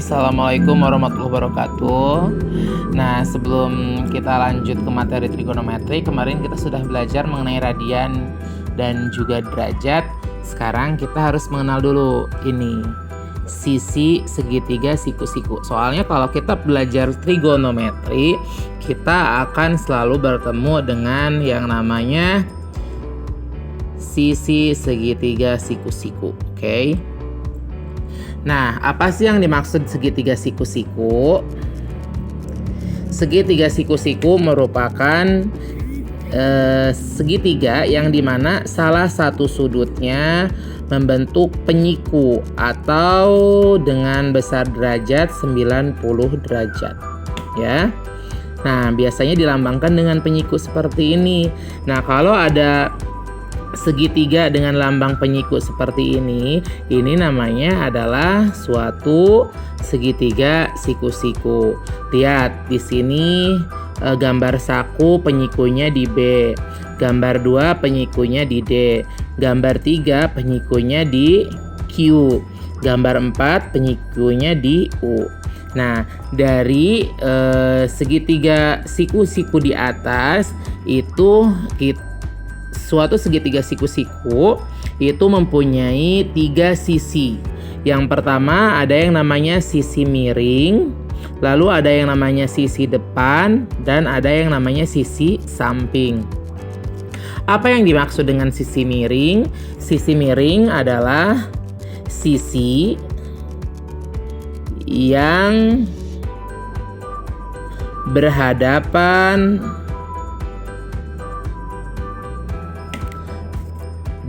Assalamualaikum warahmatullahi wabarakatuh. Nah, sebelum kita lanjut ke materi trigonometri, kemarin kita sudah belajar mengenai radian dan juga derajat. Sekarang kita harus mengenal dulu ini sisi, segitiga, siku-siku. Soalnya kalau kita belajar trigonometri, kita akan selalu bertemu dengan yang namanya sisi, segitiga, siku-siku. Oke. Nah, apa sih yang dimaksud segitiga siku-siku? Segitiga siku-siku merupakan segitiga yang dimana salah satu sudutnya membentuk penyiku atau dengan besar derajat 90 derajat, ya. Nah, biasanya dilambangkan dengan penyiku seperti ini. Nah, kalau ada segitiga dengan lambang penyiku seperti ini namanya adalah suatu segitiga siku-siku. Lihat di sini gambar saku penyikunya di B, gambar 2 penyikunya di D, gambar 3 penyikunya di Q, gambar 4 penyikunya di U. Nah, dari segitiga siku-siku di atas itu suatu segitiga siku-siku itu mempunyai 3 sisi. Yang pertama ada yang namanya sisi miring, lalu ada yang namanya sisi depan, dan ada yang namanya sisi samping. Apa yang dimaksud dengan sisi miring? Sisi miring adalah sisi yang berhadapan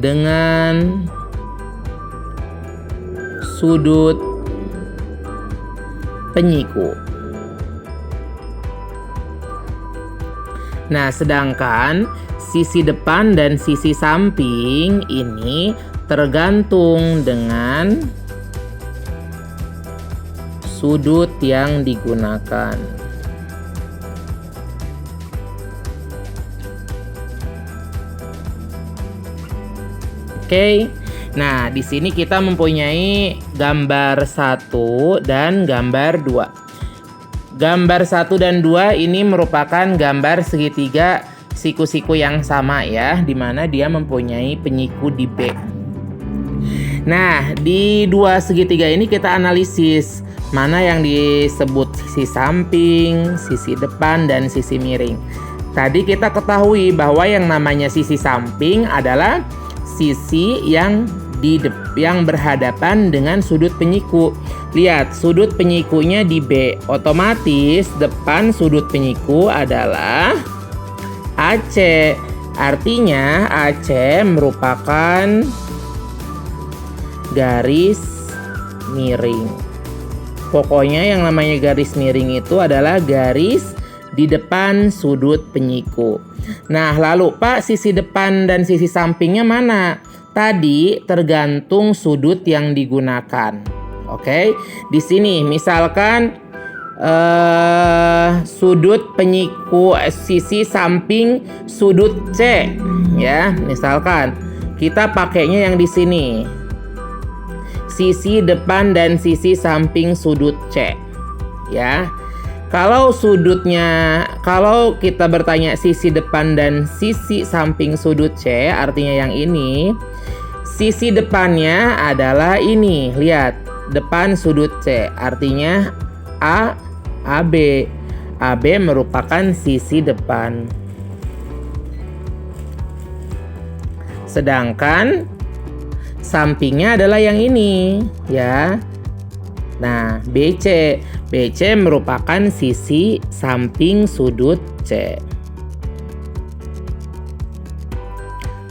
dengan sudut penyiku. Nah, sedangkan sisi depan dan sisi samping ini tergantung dengan sudut yang digunakan. Oke. Nah, di sini kita mempunyai gambar 1 dan gambar 2. Gambar 1 dan 2 ini merupakan gambar segitiga siku-siku yang sama, ya, di mana dia mempunyai penyiku di B. Nah, di dua segitiga ini kita analisis mana yang disebut sisi samping, sisi depan, dan sisi miring. Tadi kita ketahui bahwa yang namanya sisi samping adalah sisi yang berhadapan dengan sudut penyiku. Lihat, sudut penyikunya di B. Otomatis depan sudut penyiku adalah AC. Artinya AC merupakan garis miring. Pokoknya yang namanya garis miring itu adalah garis di depan sudut penyiku. Nah, lalu Pak, sisi depan dan sisi sampingnya mana? Tadi tergantung sudut yang digunakan. Oke, di sini misalkan sudut penyiku sisi samping sudut C, ya. Misalkan kita pakainya yang di sini. Sisi depan dan sisi samping sudut C, ya. Kalau kita bertanya sisi depan dan sisi samping sudut C, artinya yang ini. Sisi depannya adalah ini, lihat, depan sudut C, artinya AB. AB merupakan sisi depan. Sedangkan sampingnya adalah yang ini, ya. Nah, BC. BC merupakan sisi samping sudut C.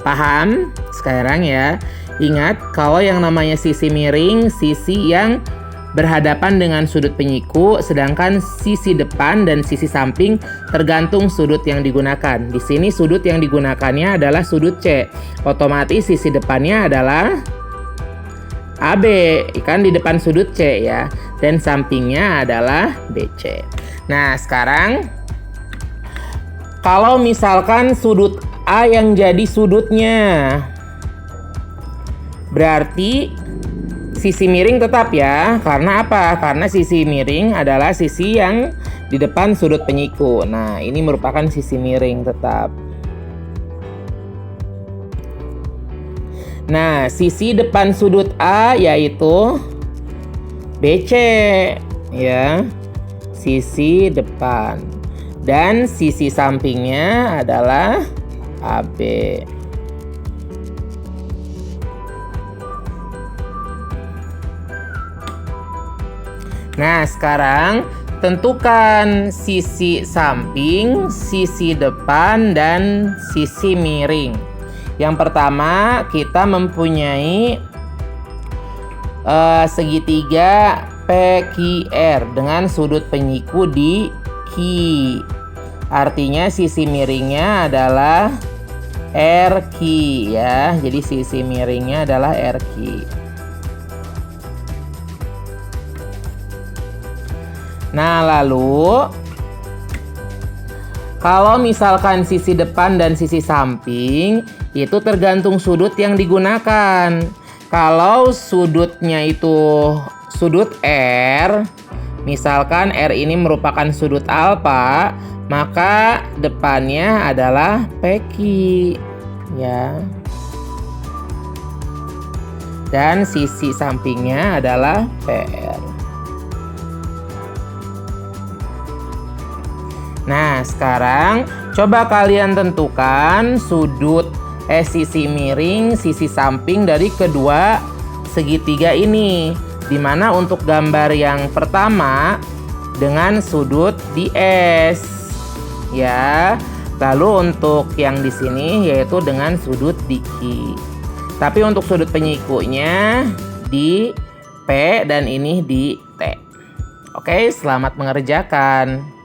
Paham sekarang, ya? Ingat, kalau yang namanya sisi miring, sisi yang berhadapan dengan sudut penyiku, sedangkan sisi depan dan sisi samping tergantung sudut yang digunakan. Di sini sudut yang digunakannya adalah sudut C. Otomatis sisi depannya adalah AB, kan di depan sudut C, ya, dan sampingnya adalah BC. Nah, sekarang kalau misalkan sudut A yang jadi sudutnya, berarti sisi miring tetap ya. Karena apa? Karena sisi miring adalah sisi yang di depan sudut penyiku. Nah, ini merupakan sisi miring tetap. Nah, sisi depan sudut A yaitu BC ya. Sisi depan. Dan sisi sampingnya adalah AB. Nah, sekarang tentukan sisi samping, sisi depan, dan sisi miring. Yang pertama, kita mempunyai segitiga PQR dengan sudut penyiku di Q. Artinya sisi miringnya adalah RQ ya. Jadi sisi miringnya adalah RQ. Nah, lalu kalau misalkan sisi depan dan sisi samping itu tergantung sudut yang digunakan. Kalau sudutnya itu sudut R, misalkan R ini merupakan sudut alfa, maka depannya adalah PQ ya. Dan sisi sampingnya adalah PR. Nah, sekarang coba kalian tentukan sisi miring, sisi samping dari kedua segitiga ini. Dimana untuk gambar yang pertama dengan sudut di S, ya. Lalu untuk yang di sini yaitu dengan sudut di Q. Tapi untuk sudut penyikunya di P dan ini di T. Oke, selamat mengerjakan.